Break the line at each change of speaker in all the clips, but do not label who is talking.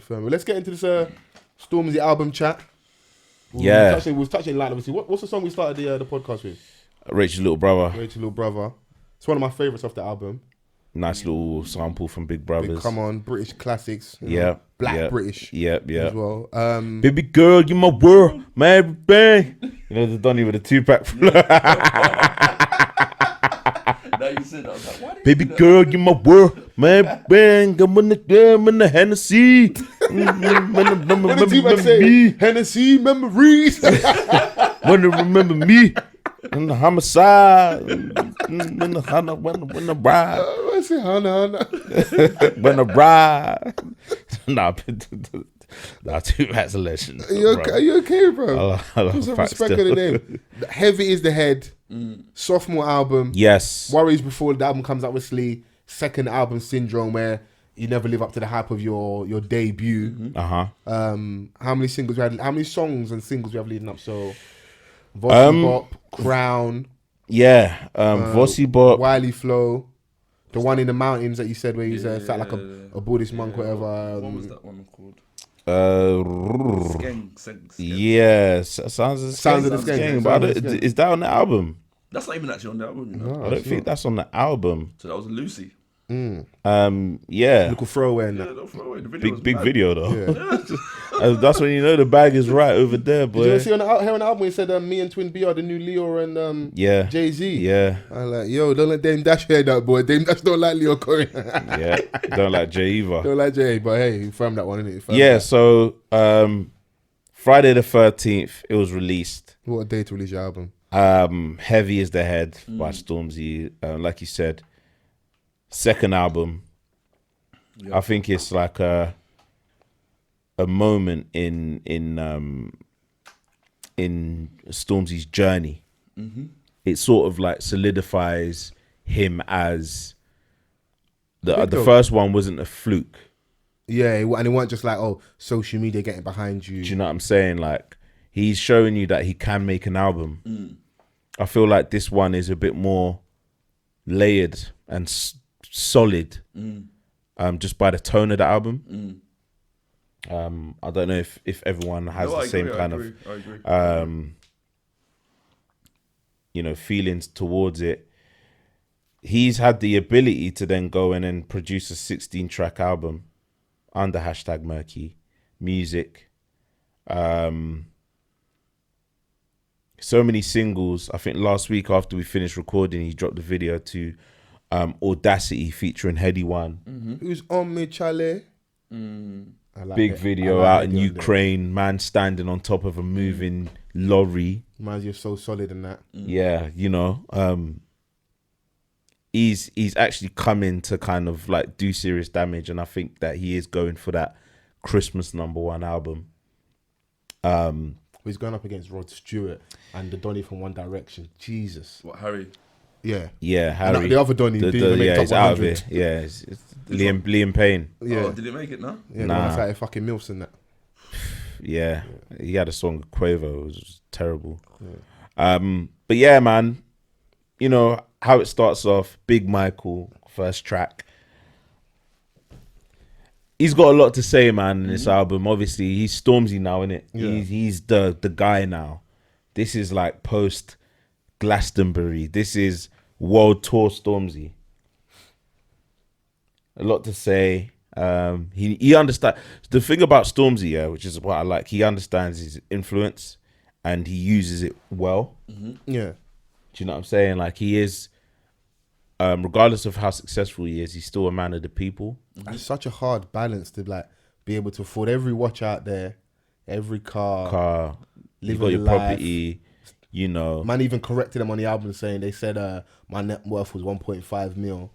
firm. Well, let's get into this Stormzy album chat. We was touching light, obviously. What's the song we started the podcast with?
Rachel's Little Brother.
Rachel's Little Brother. It's one of my favourites off the album.
Nice little sample from Big Brothers.
Come on, British classics. Black British.
Yep.
As well.
Baby girl, you my world, my everything. You know the Donny with the 2-pack flow.
Now you said that, I was like, why did
Baby
you do that?
girl, you my world, my everything. I'm in the damn in the Hennessy.
What did you say? Hennessy memories.
When you remember me. In the homicide. When the ride.
I say Hannah.
When I ride. Nah, that's a legend.
Are you okay, bro?
I love
Put some
Pat
respect
still.
on the name. Heavy is the Head. Sophomore album.
Yes.
Worries before the album comes out with Slee. Second album, Syndrome, where you never live up to the hype of your debut. How many singles we had? How many songs and singles we have leading up? So, Vossi Bop, Crown.
Yeah. Vossi Bop.
Wiley Flow. The one in the mountains that you said where he's sat like a Buddhist monk, whatever.
What was that one called? Skeng.
Yeah, Sounds of the Skeng. But is that on the album?
That's not even actually on the album, you know.
No,
I don't think that's on the album.
So that was Lucy.
Yeah.
Little throwaway in that.
Don't throw away. The video was
Big
mad.
video though.
Yeah.
That's when you know the bag is right over there, boy.
Did you see on the album he said me and Twin B are the new Leo and Jay-Z?
Yeah.
I'm like, yo, don't let Dame Dash hear that, boy. Dame Dash don't like Leo Cohen.
Yeah. Don't like Jay either.
Don't like Jay, but hey, he firmed that one, innit?
So Friday the 13th, it was released.
What a day to release your album.
Heavy is the Head by Stormzy. Like you said, second album. I think it's like a moment in Stormzy's journey. It sort of like solidifies him as the first one wasn't a fluke.
Yeah, and it wasn't just like, oh, social media getting behind you.
Do you know what I'm saying? Like, he's showing you that he can make an album. I feel like this one is a bit more layered and solid, just by the tone of the album. I don't know if everyone has the same kind of feelings towards it. He's had the ability to then go in and produce a 16-track album under #Murky music. So many singles. I think last week after we finished recording, he dropped the video to Audacity featuring Heady One.
Who's on me, Charlie?
Big video out in Ukraine, man standing on top of a moving lorry.
Reminds you of So Solid and that.
Yeah, he's actually coming to kind of like do serious damage, and I think that he is going for that Christmas #1 album.
He's going up against Rod Stewart and the Donny from One Direction. Jesus.
What, Harry?
Yeah.
Yeah, Harry.
And the other Donny didn't even make top
he's out of
100.
it. Yeah, it's Liam Payne.
Yeah.
Oh, did it make it now?
Yeah,
Nah.
that's like fucking MILFs and that.
Yeah, he had a song with Quavo. It was terrible. But yeah, man, you know how it starts off. Big Michael, first track. He's got a lot to say, man, in this album. Obviously, he's Stormzy now, innit?
Yeah.
He's the guy now. This is like post Glastonbury. This is world tour Stormzy. A lot to say. He understands the thing about Stormzy, yeah, which is what I like. He understands his influence and he uses it well.
Yeah.
Do you know what I'm saying? Like, he is, regardless of how successful he is, he's still a man of the people.
It's such a hard balance to like be able to afford every watch out there, every car,
You've got your property, you know.
Man even corrected them on the album saying they said my net worth was 1.5 mil.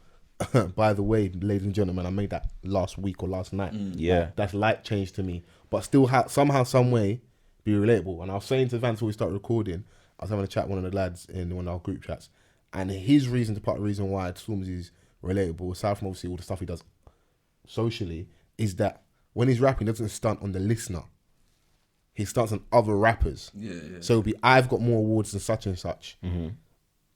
By the way, ladies and gentlemen, I made that last week or last night.
Yeah.
That's light change to me. But still somehow, some way be relatable. And I was saying to Vance before we started recording, I was having a chat with one of the lads in one of our group chats, and his reason, part of the reason why Stormzy is relatable, aside from obviously all the stuff he does socially, is that when he's rapping, he doesn't stunt on the listener. He stunts on other rappers.
Yeah.
So it'll be, I've got more awards than such and such.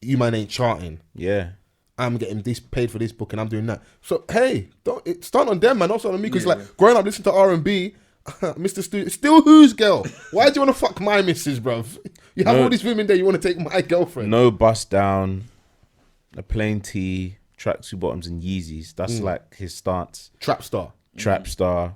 You man ain't charting.
Yeah.
I'm getting this paid for this book and I'm doing that. So hey, don't start on them, man. Don't start on me because
Yeah.
like growing up listening to R&B, Mr. Still who's girl? Why do you want to fuck my missus, bruv? You have all these women there. You want to take my girlfriend?
No bust down, a plain tee, tracksuit bottoms and Yeezys. That's like his stance.
Trap star.
Trap star.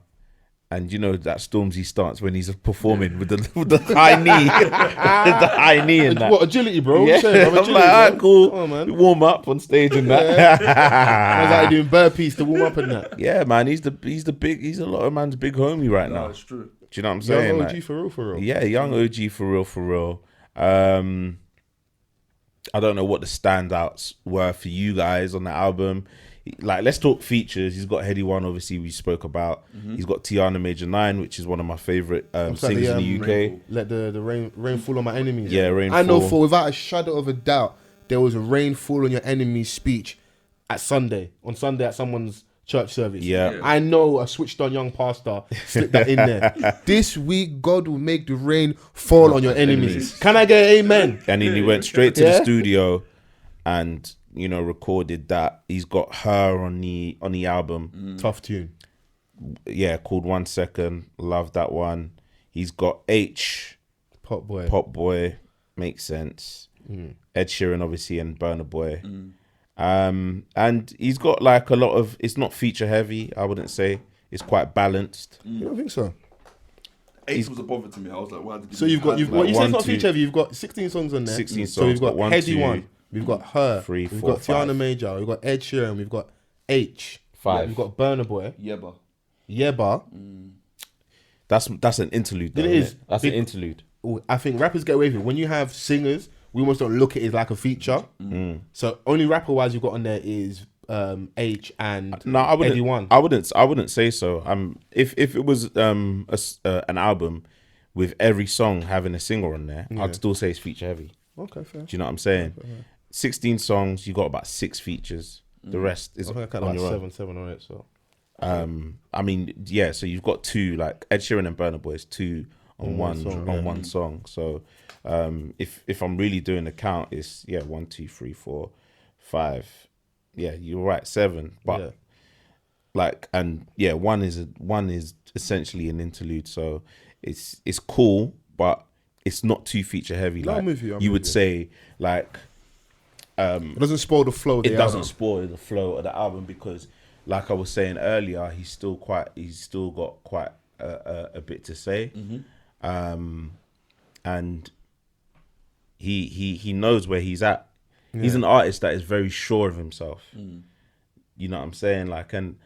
And you know that Stormzy stance when he's performing with the high knee, the high knee and that.
What agility, bro?
Yeah,
What you saying, bruv?
I'm
Agility,
like, alright,
bro.
cool.
Come on, man.
Warm up on stage and that.
I was like doing burpees to warm up and that.
Yeah, man, he's a lot of man's big homie right
No,
now.
it's true.
Do you know what I'm saying?
Young OG
Like,
for real.
yeah, young OG for real. I don't know what the standouts were for you guys on the album. Like, let's talk features. He's got Heady One, obviously, we spoke about. He's got Tiana Major 9, which is one of my favorite singers in the UK.
Rainfall.
Let the rain fall on my enemies.
Yeah, rain
I know
fall.
for without a shadow of a doubt, there was a rain fall on your enemies speech on Sunday at someone's church service.
Yeah.
I know a switched on young pastor slipped that in there. This week, God will make the rain fall on your enemies. Can I get an amen?
And then he went straight to
Yeah.
the studio and, you know, recorded that. He's got Her on the album.
Tough tune.
Yeah, called 1 Second. Love that one. He's got H,
Pop boy.
Pop Boy, makes sense. Ed Sheeran, obviously, and Burna Boy. And he's got like a lot of, it's not feature heavy, I wouldn't say. It's quite balanced.
You don't think so?
8 was a bother to me. I was like, why did you
So you've got,
like
what you say it's
1,
not
2
feature heavy, you've got 16 songs on there.
16
So we've
songs,
got
got 1,
Heady
2,
One, we've got Her,
3,
we've
4,
got Tiana
5.
Major, we've got Ed Sheeran, we've got H,
5.
we've got Burna Boy,
Yeba.
Yeba.
That's an interlude, though,
It
isn't
is.
That's
Big-
an interlude.
I think rappers get away with it. When you have singers, we almost don't look at it like a feature. So only rapper wise you've got on there is H and
No, I wouldn't.
Heady One.
I wouldn't say so. If it was an album with every song having a singer on there, I'd still say it's feature heavy.
Okay, fair.
Do you know what I'm saying? 16 songs, you got about 6 features. The rest is
I think I cut
on
like
your own.
7 or 8. So
I mean, yeah. So you've got 2, like Ed Sheeran and Burna Boy is 2 on one
song,
on
yeah.
one song. So if I'm really doing the count, it's 1, 2, 3, 4, 5. Yeah, you're right, 7. But
Yeah.
like, and yeah, one is essentially an interlude. So it's cool, but it's not too feature heavy.
No,
Like
I'm with you, I'm
you
with
would
you.
say, like.
it doesn't spoil the flow. Of
It
the
doesn't
album.
spoil the flow of the album because, like I was saying earlier, he's still got quite a bit to say, and he knows where he's at. He's an artist that is very sure of himself. You know what I'm saying? Like, and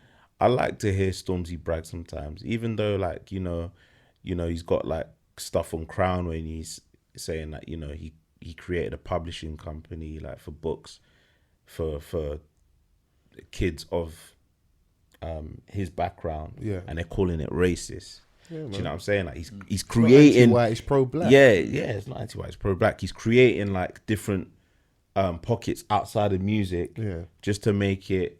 I like to hear Stormzy brag sometimes, even though, like, you know, he's got like stuff on Crown when he's saying that, you know, he created a publishing company like for books for kids of his background, and they're calling it racist. Do you know what I'm saying? Like he's creating
Why it's pro black.
yeah, it's not anti-white, it's pro-black. He's creating like different pockets outside of music, just to make it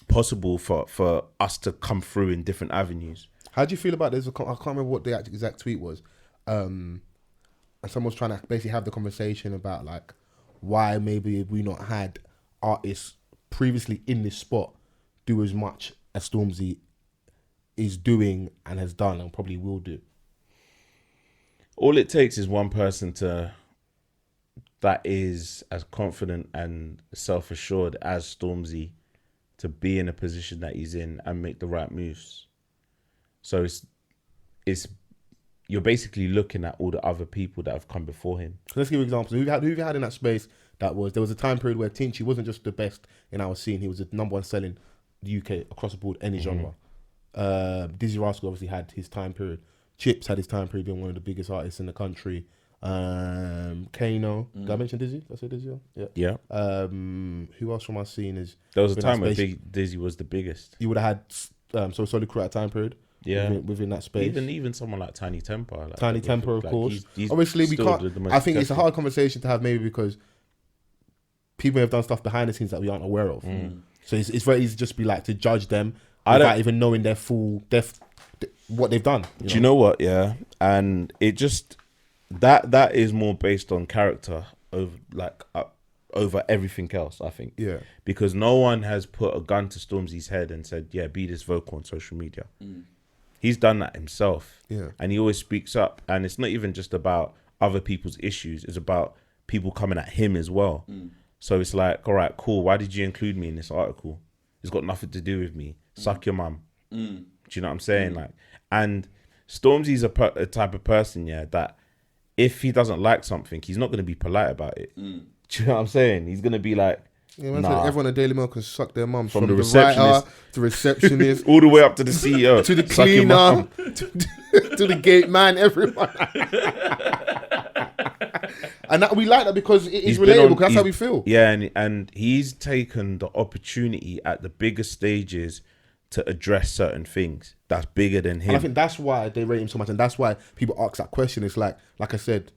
possible for us to come through in different avenues.
How do you feel about this? I can't remember what the exact tweet was. And someone was trying to basically have the conversation about like why maybe we not had artists previously in this spot do as much as Stormzy is doing and has done and probably will do.
All it takes is one person that is as confident and self-assured as Stormzy to be in a position that he's in and make the right moves. So it's you're basically looking at all the other people that have come before him.
So let's give examples. Who have you had in that space there was a time period where Tinchy wasn't just the best in our scene, he was the number one selling UK across the board, any genre. Dizzy Rascal obviously had his time period. Chips had his time period being one of the biggest artists in the country. Kano. Did I mention Dizzy? Did I say Dizzy? Yeah. Who else from our scene is...
There was a
within
time
that
where
space?
Dizzy was the biggest.
You would have had So Solid Crew at a time period.
Yeah.
Within that space.
Even someone like Tiny Temper. Like,
Tiny Temper, of
like,
course.
he's
Obviously, we
still
can't...
the most
I think it's a
successful.
hard conversation to have maybe because people have done stuff behind the scenes that we aren't aware of. So it's very easy to just be like to judge them without even knowing their full what they've done.
Do you know what? Yeah, and it just that is more based on character of like over everything else, I think.
Yeah.
Because no one has put a gun to Stormzy's head and said, yeah, be this vocal on social media. He's done that himself.
Yeah.
And he always speaks up. And it's not even just about other people's issues. It's about people coming at him as well. So it's like, all right, cool. Why did you include me in this article? It's got nothing to do with me. Suck your mum. Do you know what I'm saying? Like, and Stormzy's a type of person, yeah, that if he doesn't like something, he's not going to be polite about it. Do you know what I'm saying? He's going to be like,
Yeah, man,
nah.
everyone at Daily Mail can suck their mums.
From the
writer
receptionist.
to receptionist.
all the way up to the CEO.
to the
Suck your
cleaner.
mum.
to the gate man, everyone. And we like that because it is
He's been
relatable,
on-
because that's how
he's-
we feel.
Yeah, and he's taken the opportunity at the bigger stages to address certain things that's bigger than him.
And I think that's why they rate him so much, and that's why people ask that question. It's like I said,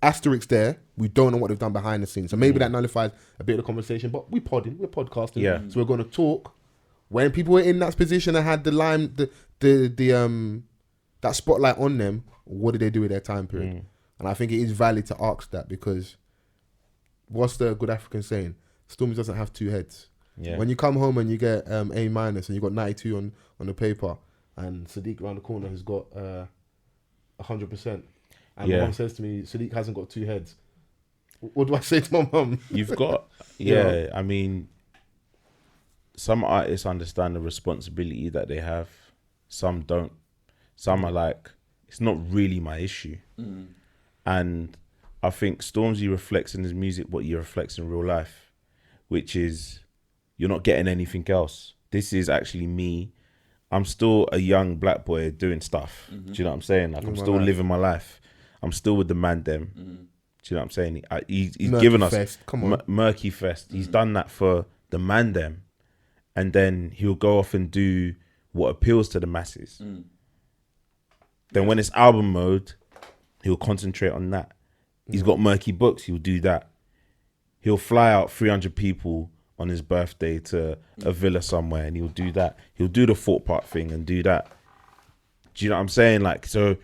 asterisk there, we don't know what they've done behind the scenes. So maybe that nullifies a bit of the conversation, but we're podcasting.
Yeah.
So we're going to talk. When people were in that position and had the that spotlight on them, what did they do with their time period? And I think it is valid to ask that, because what's the good African saying? Stormy doesn't have two heads.
Yeah.
When you come home and you get A- and you got 92 on the paper, and Sadiq around the corner has got 100%, and my mum says to me, Sadiq hasn't got two heads. What do I say to my mum?
You've got,
Yeah.
I mean, some artists understand the responsibility that they have. Some don't. Some are like, it's not really my issue. And I think Stormzy reflects in his music what he reflects in real life, which is you're not getting anything else. This is actually me. I'm still a young black boy doing stuff. Do you know what I'm saying? Like, I'm
Living my
still
life.
living my life. I'm still with the man them. Do you know what I'm saying? He's
Murky
given us
Fest, come on.
Murky Fest. He's done that for the man them, and then he'll go off and do what appeals to the masses. Then when it's album mode, he'll concentrate on that. He's got Murky Books, he'll do that. He'll fly out 300 people on his birthday to a villa somewhere, and he'll do that. He'll do the Fort Park thing and do that. Do you know what I'm saying? Like, so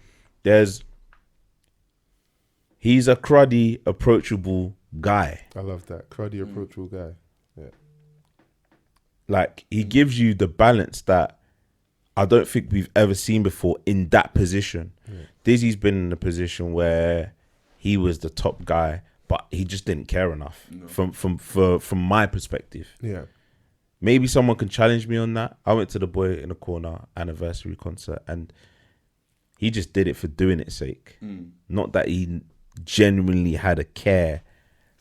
he's a cruddy, approachable guy.
I love that. Cruddy, approachable guy. Yeah.
Like, he gives you the balance that I don't think we've ever seen before in that position. Dizzy's been in a position where he was the top guy, but he just didn't care enough from my perspective.
Yeah.
Maybe someone can challenge me on that. I went to the Boy in the Corner anniversary concert, and he just did it for doing its sake. Not that he genuinely had a care.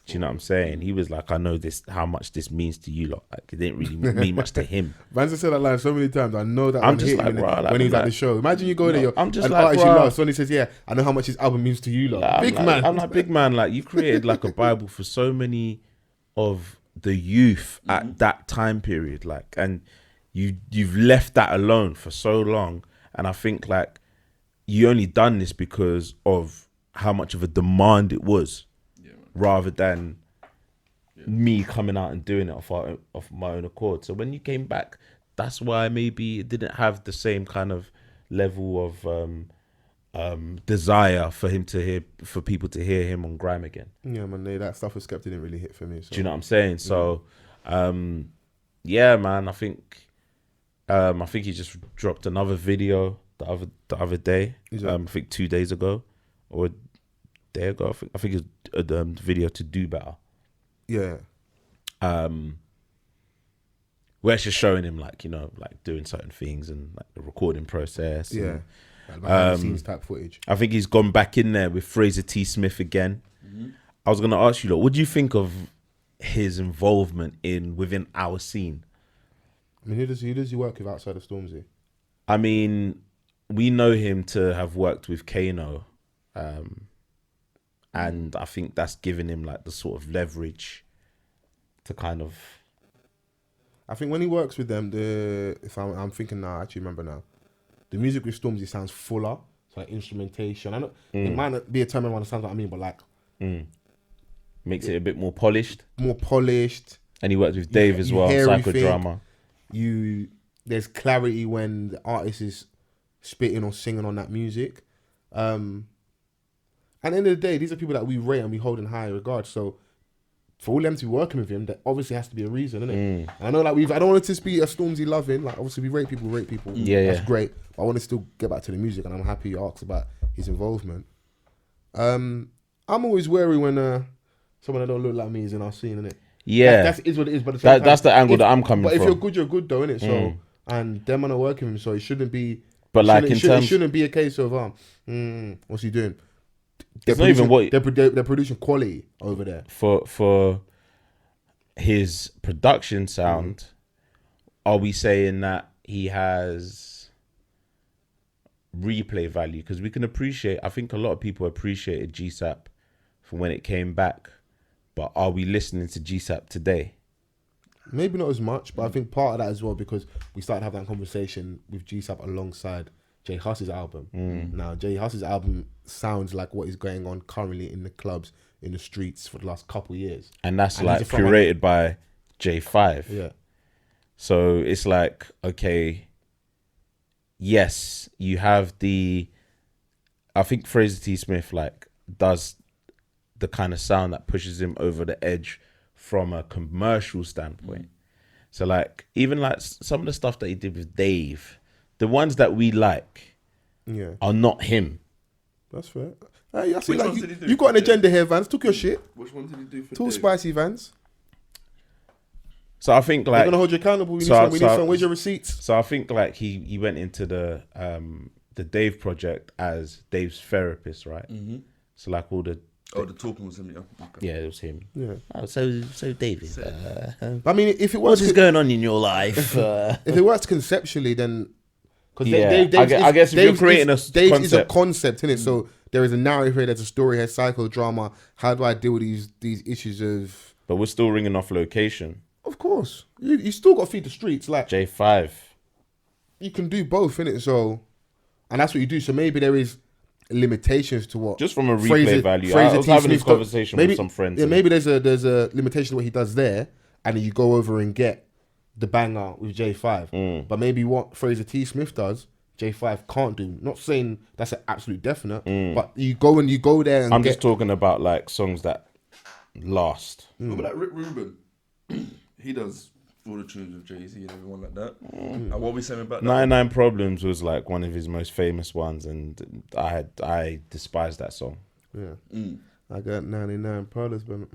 Do you know what I'm saying? He was like, I know this, how much this means to you lot. Like, it didn't really mean much to him.
Vans has said that line so many times. I know that
I'm
one
just
hit
like,
him
bro, like,
when he's
I'm
at the
like,
show. Imagine you go there, you're
I'm just
an
like,
artist you
bro.
love. Somebody says, yeah, I know how much his album means to you lot.
Like,
Big
I'm
man.
like, big man. Like, you created like a Bible for so many of the youth at that time period. Like, and you've left that alone for so long. And I think like you only done this because of how much of a demand it was, rather than me coming out and doing it off my own accord. So when you came back, that's why maybe it didn't have the same kind of level of desire for people to hear him on grime again.
Yeah, man, that stuff with Skepta didn't really hit for me. So.
Do you know what I'm saying? So, yeah, man, I think he just dropped another video the other day. I think 2 days ago or a day ago. I think it's a video to do better.
Yeah.
Where it's just showing him like, you know, like doing certain things and like the recording process.
Yeah.
And,
Like behind the scenes type footage.
I think he's gone back in there with Fraser T. Smith again. I was gonna ask you, like, what do you think of his involvement within our scene?
I mean, who does he work with outside of Stormzy?
I mean, we know him to have worked with Kano, and I think that's given him like the sort of leverage to kind of.
I think when he works with them, if I'm thinking now, I actually remember now, the music with Stormzy sounds fuller. It's like instrumentation. I know it might not be a term everyone understands what I mean, but like
Makes it a bit more polished.
more polished.
And he worked with Dave as well,
hear everything.
Psychodrama.
There's clarity when the artist is spitting or singing on that music. And at the end of the day, these are people that we rate and we hold in high regard. So for all them to be working with him, there obviously has to be a reason, innit? And I know, like, I don't want it to just be a Stormzy loving. Like, obviously, we rate people.
Yeah,
That's great. But I want to still get back to the music, and I'm happy you asked about his involvement. I'm always wary when someone that don't look like me is in our scene, innit?
Yeah.
That's is what it is. But at the same
That's
time,
the angle that I'm coming
but
from.
if you're good, you're good, though, innit? So, and them man are working with him, so it shouldn't be.
But like
it shouldn't be a case of what's he doing?
It's not even what
they're producing quality over there.
For his production sound. Are we saying that he has replay value? Because we can appreciate. I think a lot of people appreciated GSAP for when it came back, but are we listening to GSAP today?
Maybe not as much, but I think part of that as well because we started having that conversation with GSAP alongside Jay Huss's album. Now, Jay Huss's album sounds like what is going on currently in the clubs, in the streets for the last couple of years.
And that's like curated by J5.
Yeah.
So it's like, okay, yes, you have I think Fraser T. Smith like does the kind of sound that pushes him over the edge from a commercial standpoint. So like, even like some of the stuff that he did with Dave, the ones that we like are not him.
That's fair. I see, like, you got an agenda here, Vans. Took your shit.
Which one did he do for
Too
Dave?
spicy, Vans.
So I think like...
They're going to hold you accountable. We need some. Where's your receipts?
So I think like he went into the Dave project as Dave's therapist, right? So like all the...
Oh, the talking was him, yeah. Okay.
Yeah, it was him.
Yeah.
Oh, so David.
I mean, if it was...
What is going on in your life?
If it works conceptually, then... Because
I guess if you're creating a
Dave
concept...
is a concept, innit? So there is a narrative here, there's a story here, psychodrama. How do I deal with these issues of...
But we're still ringing off location.
Of course. You still got to feed the streets. Like,
J5.
You can do both, innit? So... And that's what you do. So maybe there is limitations to what...
Just from a replay value. I was having this conversation with some friends.
Yeah, maybe there's a limitation to what he does there, and then you go over and get the banger with J5. But maybe what Fraser T. Smith does, J5 can't do. Not saying that's an absolute definite, but you go there and
I'm just talking about like songs that last.
But like Rick Rubin, he does all the tunes with Jay-Z and everyone like that. And what are we saying about that?
99 Problems was like one of his most famous ones, and I despise that song.
Yeah. I got 99 Problems, but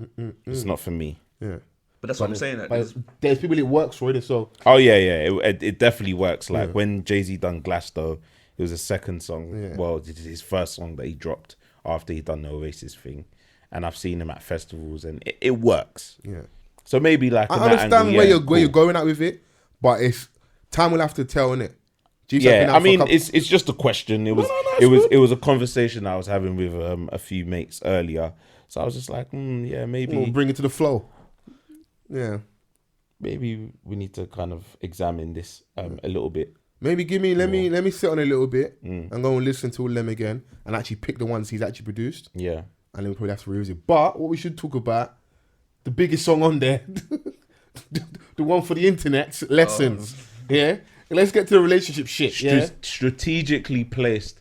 it's not for me.
Yeah.
But that's what I'm saying.
But there's people it works for it, so...
Oh, yeah. It definitely works. Like, when Jay-Z done Glasto, it was a second song. Yeah. Well, it's his first song that he dropped after he done the Oasis thing. And I've seen him at festivals, and it works.
Yeah.
So maybe, like,
I understand where you're going at with it, but it's... Time will have to tell, innit?
Yeah, I mean, it's just a question. It was a conversation I was having with a few mates earlier. So I was just like, yeah, maybe...
We'll bring it to the flow. Yeah,
maybe we need to kind of examine this a little bit.
Maybe let me sit on a little bit and go and listen to all them again and actually pick the ones he's actually produced.
Yeah,
and then we probably have to revisit. But what we should talk about, the biggest song on there, the one for the internet, Lessons. Yeah, let's get to the relationship shit.
Strategically placed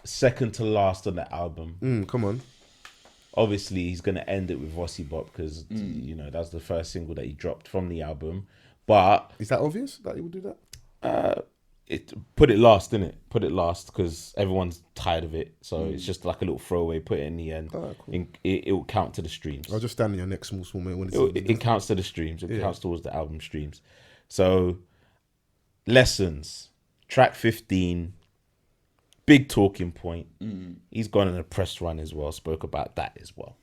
second to last on that album.
Come on.
Obviously, he's going to end it with Vossi Bop because, that's the first single that he dropped from the album. But...
Is that obvious that he would do
that? Put it last, innit? Put it last because everyone's tired of it. So it's just like a little throwaway. Put it in the end. Cool. It will count to the streams.
I'll just stand in your next small mate. When
it counts to the streams. It counts towards the album streams. So, Lessons. Track 15... Big talking point. He's gone on a press run as well. Spoke about that as well.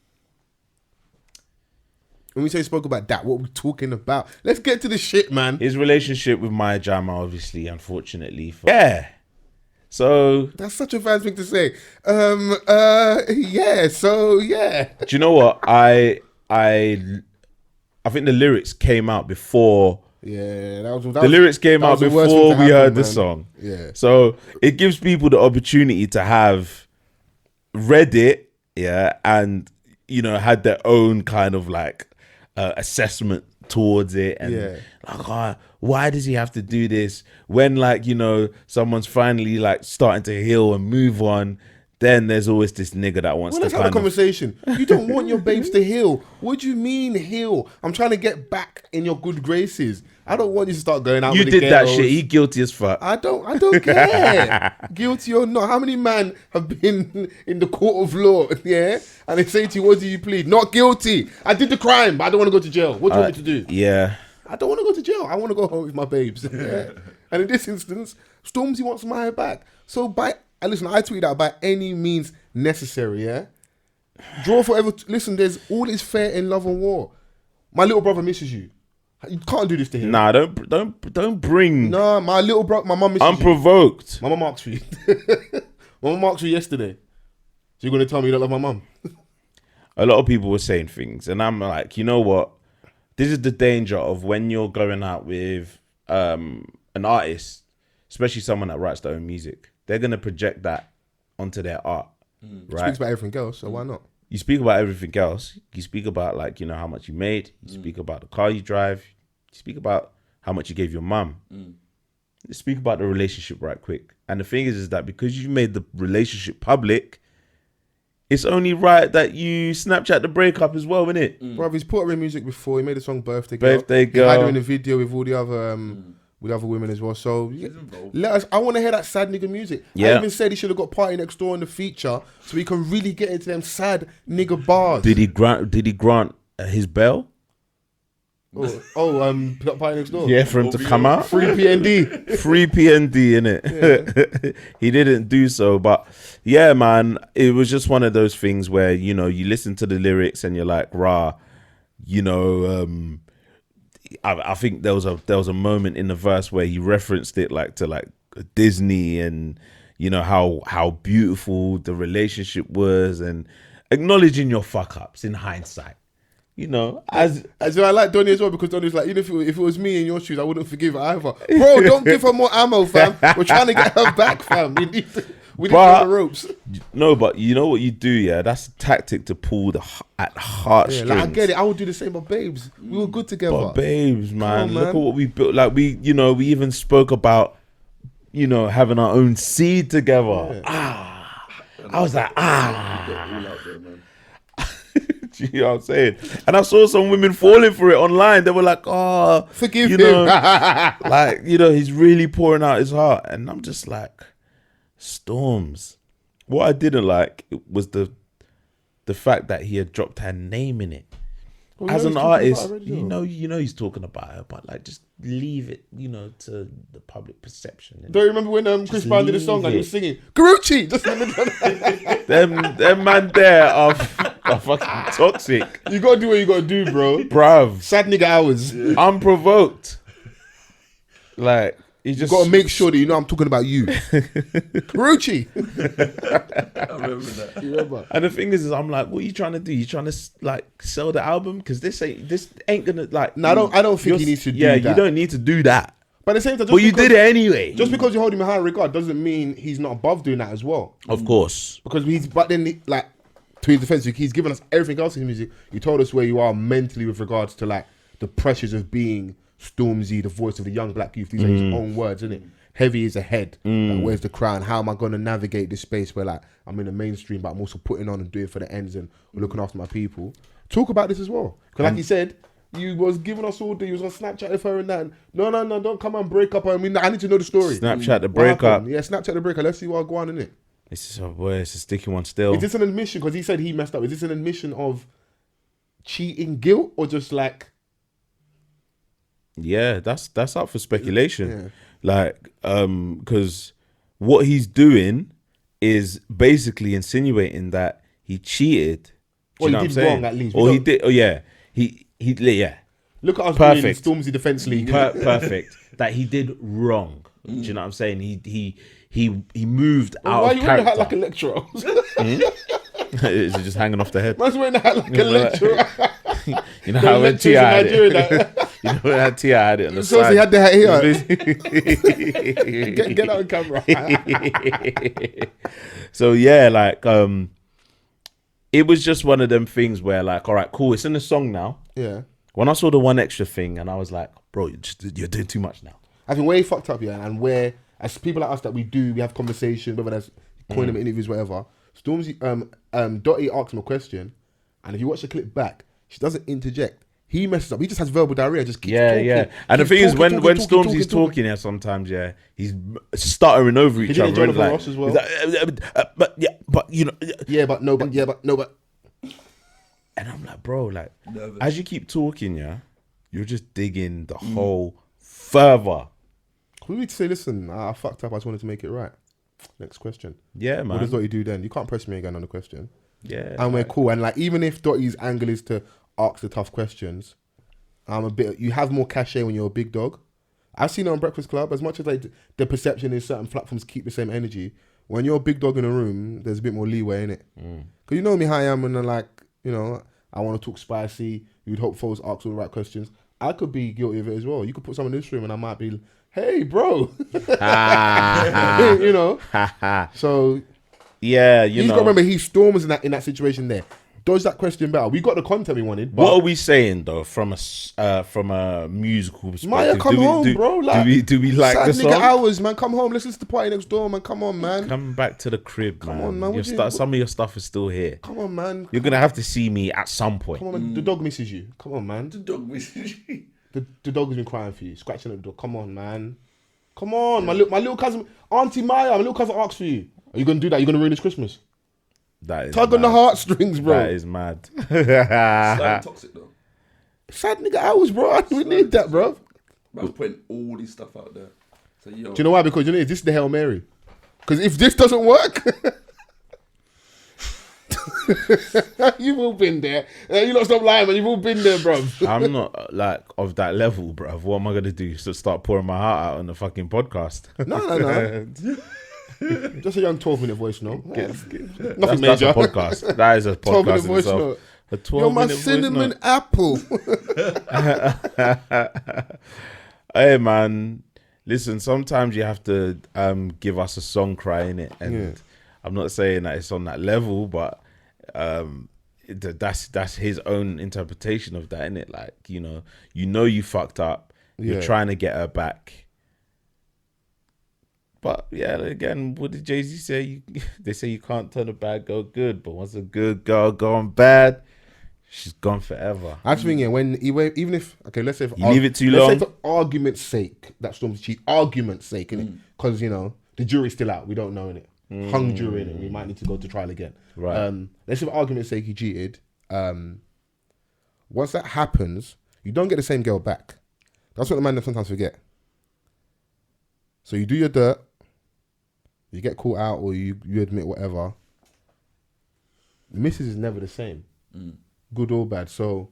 When we say spoke about that, what are we talking about? Let's get to the shit, man.
His relationship with Maya Jama, obviously, unfortunately. Yeah. So...
That's such a Vans thing to say. Yeah, so, yeah.
Do you know what? I think the lyrics came out before...
Yeah,
the lyrics came out before we heard the song.
Yeah.
So it gives people the opportunity to have read it, and had their own kind of like assessment towards it, and like, why does he have to do this when, like, someone's finally like starting to heal and move on? then there's always this nigga that wants
Well,
to
let's have a
kind of...
conversation. You don't want your babes to heal. What do you mean heal? I'm trying to get back in your good graces. I don't want you to start going out
You
with the
did that
girls.
shit. He guilty as fuck.
I don't care. Guilty or not. How many men have been in the court of law, yeah? And they say to you, what do you plead? Not guilty. I did the crime, but I don't want to go to jail. What do you want me to do?
Yeah.
I don't want to go to jail. I want to go home with my babes. Yeah? And in this instance, Stormzy wants my back. So listen, I tweeted out by any means necessary, yeah? Draw forever. Listen, there's all is fair in love and war. My little brother misses you. You can't do this to him.
Nah, don't bring...
No, my little brother, my mum misses
Unprovoked.
you. My mum asked for you. My mum asked for you yesterday. So you're going to tell me you don't love my mum?
A lot of people were saying things, and I'm like, you know what? This is the danger of when you're going out with an artist, especially someone that writes their own music. They're going to project that onto their art, right?
Speaks about everything else, so why not?
You speak about everything else. You speak about, like, you know, how much you made. You speak about the car you drive. You speak about how much you gave your mum. You speak about the relationship right quick. And the thing is that because you made the relationship public, it's only right that you Snapchat the breakup as well, innit?
Bruv, he's put her in music before. He made a song Birthday Girl.
Birthday
He had her
Girl.
in a video with all the other with other women as well. So let us. I want to hear that sad nigga music.
Yeah.
I even said he should have got Party Next Door in the feature so he can really get into them sad nigga bars.
Did he grant his bail?
Party Next Door.
Yeah, for him to come out.
Free PND.
Free PND, innit? He didn't do so, but yeah, man, it was just one of those things where, you know, you listen to the lyrics and you're like, rah, you know, I think there was a moment in the verse where he referenced it to Disney, and you know how beautiful the relationship was, and acknowledging your fuck ups in hindsight. You know, as
I like Donnie as well, because Donnie's like, even if it was me in your shoes, I wouldn't forgive her either. Bro, don't give her more ammo, fam. We're trying to get her back, fam. We need to the ropes.
No, but you know what you do, yeah? That's a tactic to pull at heartstrings.
Yeah, like, I get it. I would do the same, but babes, we were good together.
But babes, man,
on,
look at what we built. Like we even spoke about, you know, having our own seed together. Yeah. I was like, you know what I'm saying? And I saw some women falling for it online. They were like, oh,
forgive
you
him.
know, like, you know, he's really pouring out his heart. And I'm just like, Storms. What I didn't like was the fact that he had dropped her name in it.
Well,
as an artist,
already,
you know he's talking about her, but like, just leave it, you know, to the public perception.
Don't you remember when Chris Brown did a song and he was singing Karuchi? Just in the middle of
them man there are fucking toxic.
You gotta do what you gotta do, bro.
Bruv.
Sad nigga hours.
Unprovoked. Like, you just
gotta make sure that you know I'm talking about you. Karuchi.
I remember that.
You remember?
And the thing is I'm like, what are you trying to do? You trying to like sell the album? Because this ain't gonna like.
No, I don't think he needs to do that.
Yeah, you don't need to do that.
But at the same time,
but you did it anyway.
Just because you hold him in high regard doesn't mean he's not above doing that as well.
Of course.
Because like, to his defense, he's given us everything else in his music. He told us where you are mentally with regards to like the pressures of being Stormzy, the voice of the young black youth. These are his own words, isn't it? Heavy is a head. Like, where's the crown? How am I going to navigate this space where like I'm in the mainstream, but I'm also putting on and doing for the ends and looking after my people? Talk about this as well. Because like he said, you was giving us all the, you was on Snapchat with her and that. And, no, don't come and break up. I mean, I need to know the story.
Snapchat the breakup.
Yeah, Snapchat the breakup. Let's see what go on in it.
It's a sticky one still.
Is this an admission? Because he said he messed up. Is this an admission of cheating guilt or just like?
Yeah, that's up for speculation.
Yeah.
Like, because what he's doing is basically insinuating that he cheated.
Or he did wrong, at least.
Or he did. Oh yeah, he yeah.
Look at us
Perfect.
doing Stormzy Defense League.
Perfect. That he did wrong. Do you know what I'm saying? He moved out
Why
of
are you wearing a hat
character.
like a lecturer?
Is it just hanging off the head?
Man's wearing a hat like a lecturer.
You know how when T.I. had it. You know how T.I. had it on the
So
side.
he had the hat here. get out on camera.
So yeah, like it was just one of them things where like, all right, cool, it's in the song now.
Yeah.
When I saw the one extra thing, and I was like, bro, you're doing too much now.
I think where he fucked up, yeah, and where as people like us that we have conversations, whether that's coin them interviews, whatever. Stormzy, Dottie asks him a question, and if you watch the clip back, she doesn't interject. He messes up. He just has verbal diarrhea. Just keeps talking.
And the thing is, when Stormzy's
talking,
talking, yeah, sometimes he's stuttering over each other.
He did Jonathan Ross as well.
But you know,
but no, but.
And I'm like, bro, like,
Nervous.
as you keep talking, you're just digging the hole further.
We need to say, listen, I fucked up. I just wanted to make it right. Next question.
Yeah, man.
What does Dottie do then? You can't press me again on the question.
Yeah,
And we're cool. And like, even if Dottie's angle is to ask the tough questions, you have more cachet when you're a big dog. I've seen it on Breakfast Club. As much as like the perception is certain platforms keep the same energy, when you're a big dog in a room, there's a bit more leeway in it. Because you know me how I am, and like, you know, I want to talk spicy. You'd hope Fols ask all the right questions. I could be guilty of it as well. You could put someone in this room and I might be, hey, bro. You know? So,
yeah,
he's got to remember he storms in that situation there. Does that question better? We got the content we wanted.
What are we saying though, from a musical perspective?
Maya, come home, bro. Like,
do we like
sad
the
nigga
song?
hours, man. Come home. Listen to the party next door, man. Come on, man.
Come back to the crib, man.
on, man.
Some of your stuff is still here.
Come on, man.
You're gonna have to see me at some point.
Come on, man. The dog misses you. Come on, man.
The dog misses you.
The dog has been crying for you, scratching at the door. Come on, man. Come on, my little cousin, Auntie Maya, my little cousin asked for you. Are you gonna do that? You're gonna ruin this Christmas?
That is
Tug on the heartstrings, bro.
That is mad.
Slightly toxic though.
Sad nigga hours, bro. We need that, bro.
I'm putting all this stuff out there. So, yo,
Do you know why? Because you know this is the Hail Mary. Because if this doesn't work, you've all been there. You lot stop lying, man. You've all been there, bro.
I'm not like of that level, bruv. What am I gonna do? So start pouring my heart out on the fucking podcast?
No. Just a young 12-minute voice note. Nothing
That's
major.
a podcast. That is a
12-minute
podcast in
voice
itself.
note.
A
You're my
12-minute voice
cinnamon
note.
apple.
Hey man, listen. Sometimes you have to give us a song cry in it, and I'm not saying that it's on that level, but that's his own interpretation of that, in it. Like, you know you fucked up. You're trying to get her back. But yeah, again, what did Jay-Z say? They say you can't turn a bad girl good, but once a good girl gone bad, she's gone forever.
I just think, even if, okay, let's say...
You leave it too
long.
long?
Let's say for argument's sake, that Stormzy cheat. Argument's sake, innit? Because, you know, the jury's still out. We don't know, innit? Hung jury, innit? We might need to go to trial again.
Right.
Let's say for argument's sake he cheated. Once that happens, you don't get the same girl back. That's what the man sometimes forget. So you do your dirt, you get caught out, or you admit whatever. The missus is never the same, good or bad. So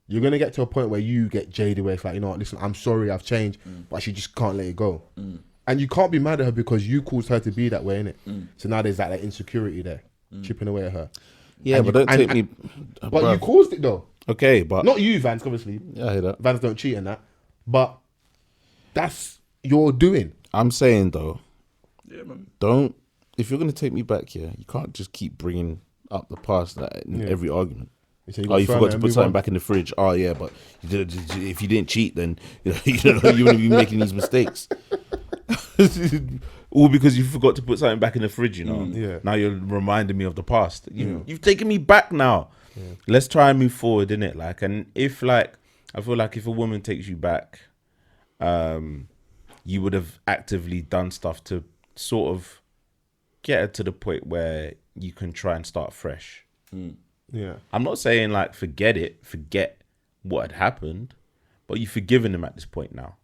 you're gonna get to a point where you get jaded, where it's like, you know what, listen, I'm sorry, I've changed, but she just can't let it go. And you can't be mad at her because you caused her to be that way, innit? So now there's that insecurity there, chipping away at her.
Yeah,
And
but
you-
don't take me.
But you caused it though.
Okay, but
Not you, Vans, obviously.
yeah, I hear that.
Vans don't cheat in that. But that's your doing.
I'm saying though,
yeah, man.
don't. If you're gonna take me back here, you can't just keep bringing up the past in every argument.
So
You forgot to put something back in the fridge. Oh yeah, but if you didn't cheat, then you wouldn't be making these mistakes. All because you forgot to put something back in the fridge. Now you're reminding me of the past. You've taken me back now. Let's try and move forward, innit? Like, and if I feel like if a woman takes you back, you would have actively done stuff to sort of get her to the point where you can try and start fresh.
Yeah.
I'm not saying like forget what had happened, but you've forgiven him at this point now.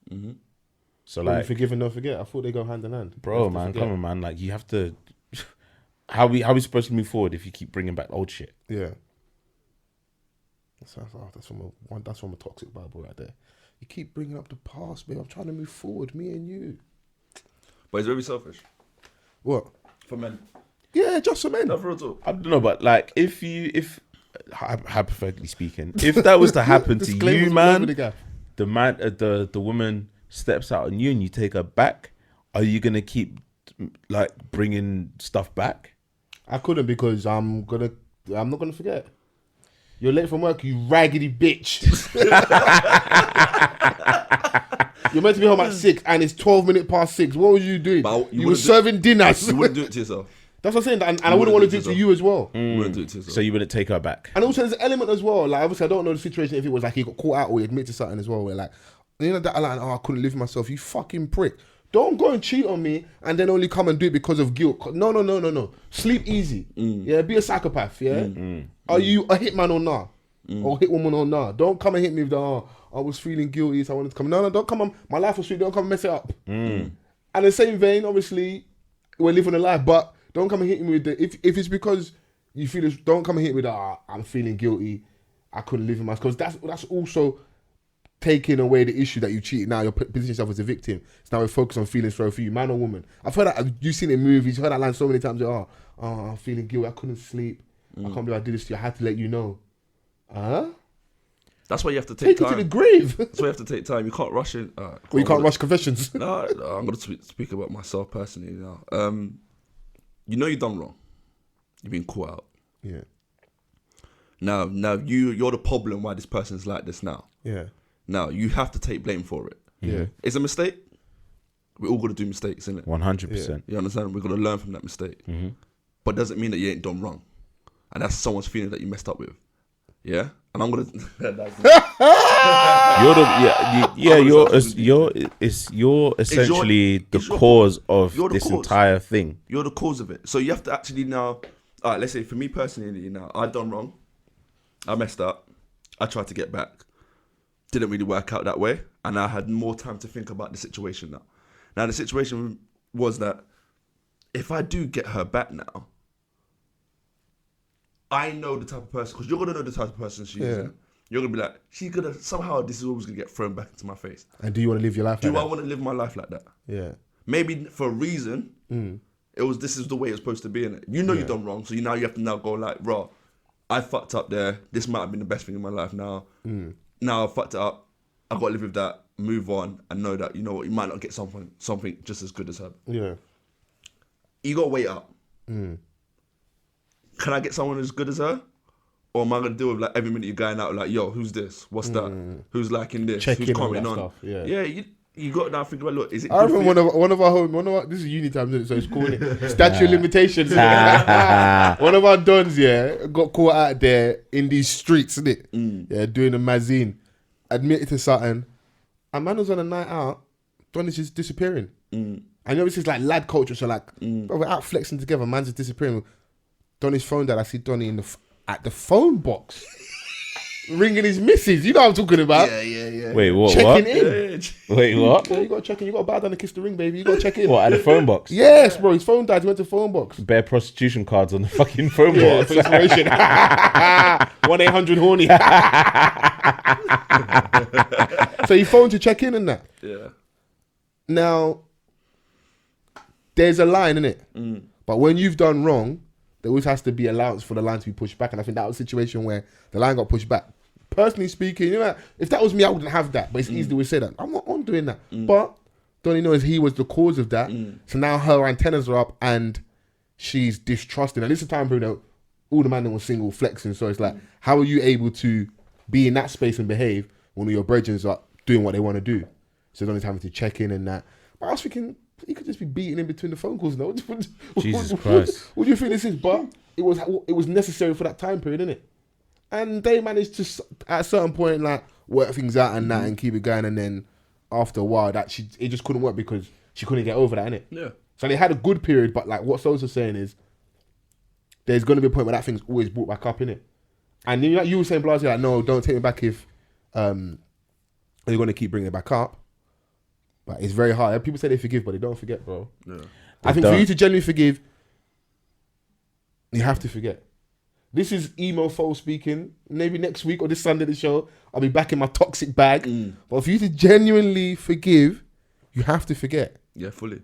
So
Well,
like,
you forgive and don't forget. I thought they go hand in hand.
bro, man, come on, man. Like, you have to. How we supposed to move forward if you keep bringing back old shit?
Yeah. That's from a toxic Bible right there. You keep bringing up the past, babe. I'm trying to move forward, me and you.
But it's very selfish
What?
for men.
Yeah, just for men.
Not for at all.
I don't know, but like, if hypothetically speaking, if that was to happen to
Disclaimers
you,
all
man,
over the gaff.
the man, the woman steps out on you and you take her back, are you gonna keep like bringing stuff back?
I couldn't because I'm not gonna forget. You're late from work, you raggedy bitch. You're meant to be home at 6 and it's 12 minutes past 6. What was you doing?
But you
You were
wouldn't
serving dinners.
You wouldn't do it to yourself.
That's what I'm saying. And I wouldn't want to do it to you as well.
Wouldn't do it to yourself.
So you wouldn't take her back.
And also there's an element as well. Like obviously I don't know the situation if it was like he got caught out or he admitted to something as well. Where like, you know that like, oh, I couldn't live with myself. You fucking prick. Don't go and cheat on me and then only come and do it because of guilt. No. Sleep easy. Yeah, be a psychopath. Yeah. Are you a hitman or nah? Or hit woman or nah? Don't come and hit me with the, oh, I was feeling guilty, so I wanted to come. No, don't come on. My life was sweet. Don't come and mess it up. And in the same vein, obviously, we're living a life, but don't come and hit me with the, if it's because you feel this, don't come and hit me with the, I'm feeling guilty. I couldn't live with myself. Because that's also taking away the issue that you cheated. Now you're positioning yourself as a victim. So now we're focused on feeling sorry for you, man or woman. I've heard that, you've seen it in movies, you've heard that line so many times, I'm feeling guilty, I couldn't sleep. I can't believe I did this to you, I had to let you know.
That's why you have to take time.
Take it to the grave.
That's why you have to take time. You can't rush it.
Well, you can't rush confessions.
No, I'm going to speak about myself personally now. You know you've done wrong. You've been caught out.
Yeah.
Now you're the problem why this person's like this now.
Yeah.
Now you have to take blame for it.
Yeah.
It's a mistake. We're all going to do mistakes, isn't it?
100%.
You understand? We're going to learn from that mistake. But it doesn't mean that you ain't done wrong. And that's someone's feeling that you messed up with. Yeah? And I'm going to...
You're essentially the cause of this entire thing.
You're the cause of it. So you have to actually now... All right, let's say for me personally now, I done wrong. I messed up. I tried to get back. Didn't really work out that way. And I had more time to think about the situation now. Now, the situation was that if I do get her back now, I know the type of person, because you're going to know the type of person she is. You're going to be like, she's going to, somehow this is always going to get thrown back into my face.
And do you want to live your life like that?
Do I want to live my life like that?
Yeah.
Maybe for a reason, this is the way it's supposed to be, innit? You know you've done wrong, so you have to now go like, bro, I fucked up there. This might have been the best thing in my life now. Now I fucked it up. I've got to live with that, move on, and know that, you know what, you might not get something just as good as her. Yeah. You got to wait up. Can I get someone as good as her? Or am I going to deal with like every minute you're going out like, yo, who's this? What's that? Who's liking this? Who's commenting on? Stuff, you got to now think about, look, is it
I remember one of our this is uni times, isn't it? So it's called it statute of limitations. One of our dons, got caught out there in these streets, isn't it? Yeah, doing a mazine. Admitted to something. And man was on a night out, Don is just disappearing. And you know, this is like lad culture, so like, bro, we're out flexing together, man's just disappearing. Donny's phone dad, I see Donny at the phone box. Ringing his missus. You know what I'm talking about.
Yeah.
Wait, what?
Checking in.
Wait, what?
Yeah, you got to check in. You got to bow down and kiss the ring, baby. You got to check in.
What, at the phone box?
Yes, bro. His phone died. He went to phone box.
Bare prostitution cards on the fucking phone box.
For inspiration. 1-800 horny. So he phoned to check in and that.
Yeah.
Now, there's a line, innit? But when you've done wrong, there always has to be allowance for the line to be pushed back. And I think that was a situation where the line got pushed back. Personally speaking, you know, if that was me, I wouldn't have that. But it's easy to say that. I'm not on doing that. But Donnie knows he was the cause of that. So now her antennas are up and she's distrusting. And this is a time period all the men were single, flexing. So it's like, how are you able to be in that space and behave when your brethren are doing what they want to do? So Donnie's having to check in and that. But I was thinking, he could just be beating in between the phone calls now.
Jesus Christ.
What do you think this is? But it was necessary for that time period, innit? And they managed to, at a certain point, like, work things out and that and keep it going. And then after a while, it just couldn't work because she couldn't get over that, innit?
Yeah.
So they had a good period, but like what Sosa's saying is, there's going to be a point where that thing's always brought back up, innit? And you were saying, Blasey, like, no, don't take me back if you're going to keep bringing it back up. But it's very hard. People say they forgive, but they don't forget, bro. Yeah. I think for you to genuinely forgive, you have to forget. This is emo Fols speaking. Maybe next week or this Sunday, the show, I'll be back in my toxic bag. But for you to genuinely forgive, you have to forget.
Yeah, fully.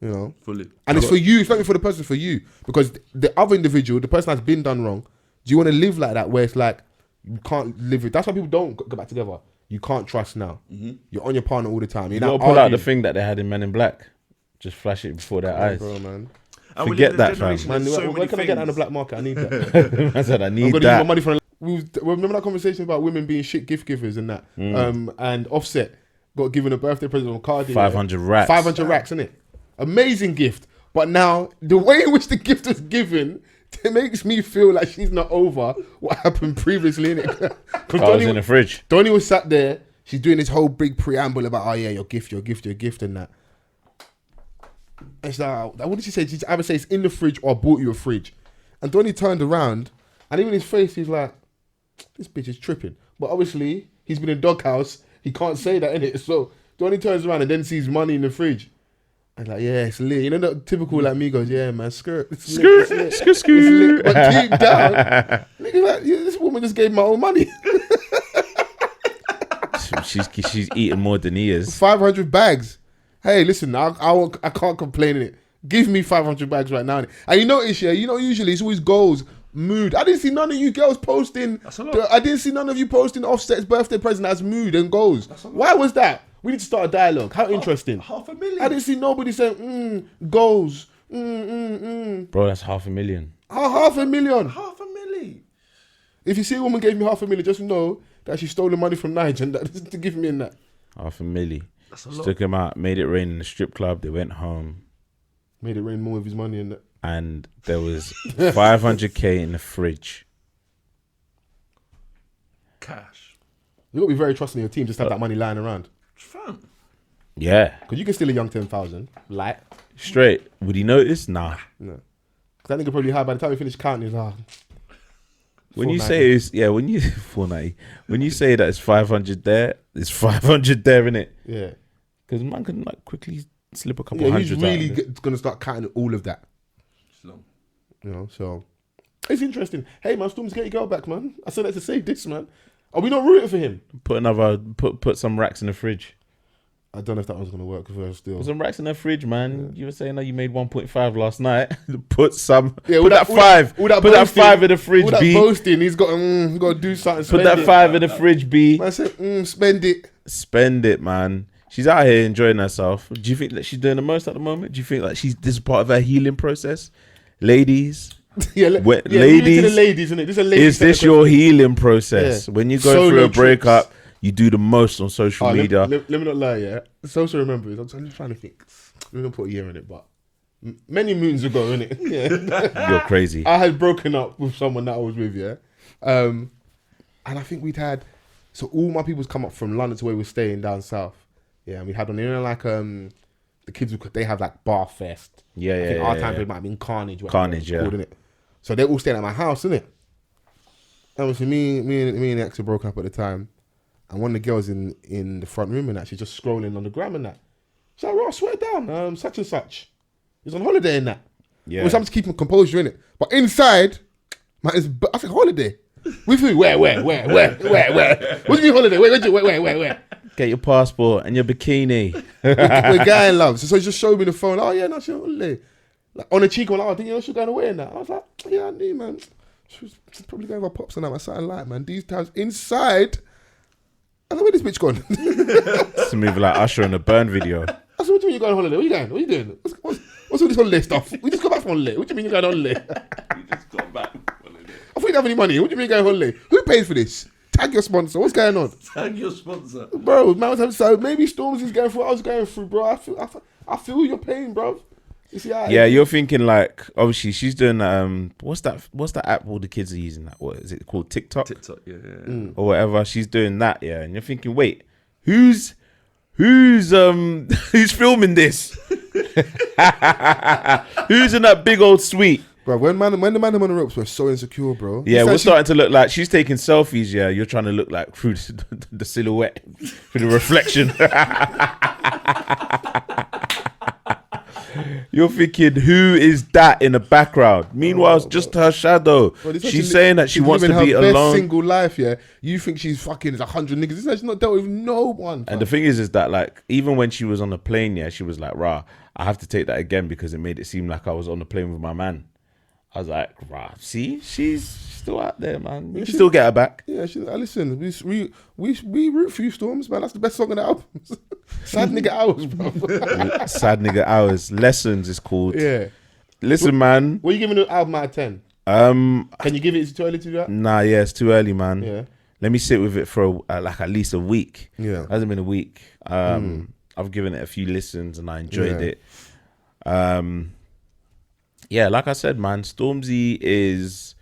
You know?
Fully.
And it's for you. It's not even for the person, it's for you. Because the other individual, the person that's been done wrong, do you want to live like that where it's like, you can't live with... That's why people don't go back together. You can't trust now. You're on your partner all the time.
You gotta pull out the thing that they had in Men in Black. Just flash it before their eyes.
Bro, man.
Forget that, fam.
Man, where can I get that on the black market? I need that.
I said I need
I'm
that.
Use my money for. Remember that conversation about women being shit gift givers and that? And Offset got given a birthday present on Cardi.
500 racks.
500 racks, innit? Amazing gift. But now, the way in which the gift was given, it makes me feel like she's not over what happened previously, innit? Because
I was in the fridge.
Donnie was sat there, she's doing this whole big preamble about, oh yeah, your gift, and that. And she's like, what did she say? She either say it's in the fridge or I bought you a fridge. And Donnie turned around, and even his face, he's like, this bitch is tripping. But obviously, he's been in doghouse, he can't say that, innit? So Donnie turns around and then sees money in the fridge. And like, yeah, it's lit. You know, the typical like me goes, yeah, man, skirt. It's lit, it's lit. But deep down, nigga, like, yeah, this woman just gave my own money.
She's eating more than he is.
500 bags. Hey, listen, I can't complain in it. Give me 500 bags right now. And you notice, yeah, usually it's always goals, mood. I didn't see none of you girls posting.
That's a lot.
I didn't see none of you posting Offset's birthday present as mood and goals. Why was that? We need to start a dialogue. How interesting.
$500,000.
I didn't see nobody saying, goals.
Bro, that's $500,000.
$500,000.
$500,000.
If you see a woman gave me $500,000, just know that she stole the money from Nigel and that to give me in that.
$500,000.
That's a
She
lot.
took him out, made it rain in the strip club. They went home.
Made it rain more with his money and that.
And there was $500K in the fridge.
Cash.
You got to be very trusting in your team, just have that money lying around.
Fam.
Yeah.
Because you can steal a young 10,000. Like,
Straight. Would he notice? Nah.
no. Because that nigga probably high by the time we finish counting, he's like,
When you say it's, when you 490, when you say that it's 500 there, it's 500 there, innit?
yeah.
Because man can like quickly slip a couple
Yeah, he's
hundred
really
out.
going to start counting all of that.
It's long.
You know, so it's interesting. Hey, man, Stormzy, get your girl back, man. I said that to say this, man. Are we not rooting for him?
Put some racks in the fridge.
I don't know if that one's going to work because still.
Put some racks in the fridge, man. You were saying that you made 1.5 last night. Put some.
Yeah,
put that 5. Put that
boasting,
5 in the fridge,
all that
B.
boasting, he's got to do something.
Put that 5 in the fridge, B.
I said, spend it.
Spend it, man. She's out here enjoying herself. Do you think that she's doing the most at the moment? Do you think like this is part of her healing process? Ladies,
ladies.
ladies,
To the ladies, isn't it? This
is this your healing process?
Yeah.
When you go
Solo
through a
trips.
breakup, you do the most on social media.
Let me not lie, yeah. Sosa remembers. I'm just trying to think. We're going to put a year in it, but many moons ago, innit? Yeah.
You're crazy.
I had broken up with someone that I was with, yeah. And I think we'd had, so all my people's come up from London to where we were staying down south. Yeah, and we had on, like, the kids, they have like Bar Fest. I think our time period might have been Carnage.
Carnage, yeah.
Called, innit? So they're all staying at my house, innit? And obviously me and the ex were broken up at the time. And one of the girls in the front room and that, she's just scrolling on the gram and that. She's like, Ross, swear down, such and such. He's on holiday and that.
Yeah.
Which I'm just keeping composure in it. But inside, man, I said, holiday? With who? Where? What do you mean holiday? Where?
Get your passport and your bikini.
We're guy in love. So he just showed me the phone. Oh, yeah, no, she's on holiday. Like, on the cheek, I'm like, oh, didn't you know she was going away and that? I was like, yeah, I knew, man. She's probably going with her pops and that. I started like, man, these times inside, I know where this bitch gone.
It's a movie like Usher in a Burn video.
I said, what do you mean you're going on holiday? Where you going? What are you doing? What's all this holiday stuff? We just got back from holiday. What do you mean you're going on holiday?
You just got back.
I thought you didn't have any money. What do you mean you're going on holiday? Who paid for this? Tag your sponsor. What's going on?
Tag your sponsor.
Bro, man, so maybe Stormzy's going through what I was going through, bro. I feel your pain, bro. You see how
Yeah, you're thinking like, obviously she's doing what's that app all the kids are using? That what is it called? TikTok
yeah.
or whatever. She's doing that, yeah, and you're thinking, wait, who's filming this? Who's in that big old suite?
Bro, when the man on the ropes were so insecure, bro.
Yeah,
It's
we're
like
starting to look like she's taking selfies. Yeah, you're trying to look like through the silhouette, through the reflection. You're thinking, who is that in the background? Meanwhile, it's just her shadow.
Bro,
She's saying that she wants to
living
be
her best
alone.
single life, yeah. You think she's fucking 100 niggas. This is not dealt with no one.
And the thing is that like even when she was on the plane, yeah, she was like, "Rah, I have to take that again because it made it seem like I was on the plane with my man." I was like, "Rah, see, she's still out there, man. You can still get her back."
Yeah, listen, we root for you, Storms, man. That's the best song on the album. Sad nigga hours, bro.
Sad nigga hours. Lessons is called.
Yeah.
Listen, man.
What are you giving the album out of 10?
Can
you give it? Is it too early to do that?
Nah, yeah, it's too early, man.
Yeah.
Let me sit with it for like at least a week.
Yeah.
It hasn't been a week. I've given it a few listens and I enjoyed
Yeah.
it. Yeah, like I said, man, Stormzy is.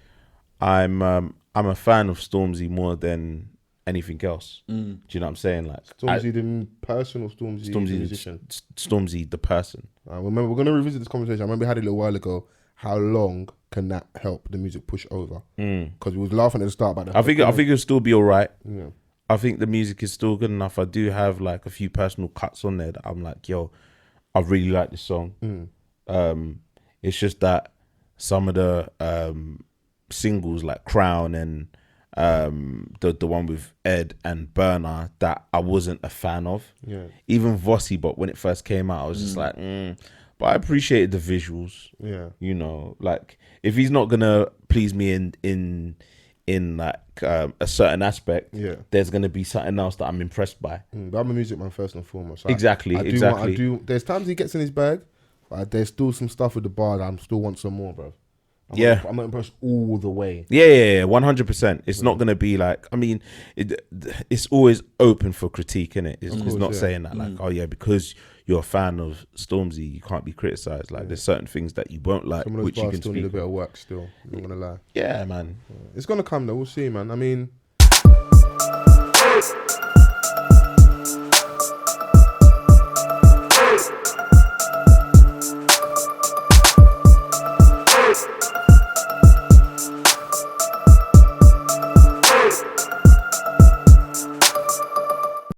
I'm a fan of Stormzy more than anything else. Do you know what I'm saying? Like
Stormzy the person or Stormzy the musician?
Stormzy the person.
Remember, we're gonna revisit this conversation. I remember we had it a little while ago. How long can that help the music push over? Because we was laughing at the start about that.
I think it'll still be all right.
Yeah.
I think the music is still good enough. I do have like a few personal cuts on there that I'm like, yo, I really like this song. It's just that some of the singles like Crown and the one with Ed and Burner that I wasn't a fan of.
Yeah.
Even Vossi, but when it first came out, I was just like, but I appreciated the visuals.
Yeah.
You know, like if he's not gonna please me in like a certain aspect, there's gonna be something else that I'm impressed by.
But I'm a music man first and foremost. So
Exactly.
There's times he gets in his bag, but there's still some stuff with the bar that I still want some more, bro. I'm not impressed all the way.
Yeah, 100%. It's not gonna be like, I mean, it's always open for critique, innit? It's not saying that like, oh yeah, because you're a fan of Stormzy, you can't be criticised. Like, there's certain things that you won't like,
some of those
which you
bars
can
still
speak.
need a bit of work. Still, I'm not gonna lie.
Yeah, man.
It's gonna come though. We'll see, man. I mean.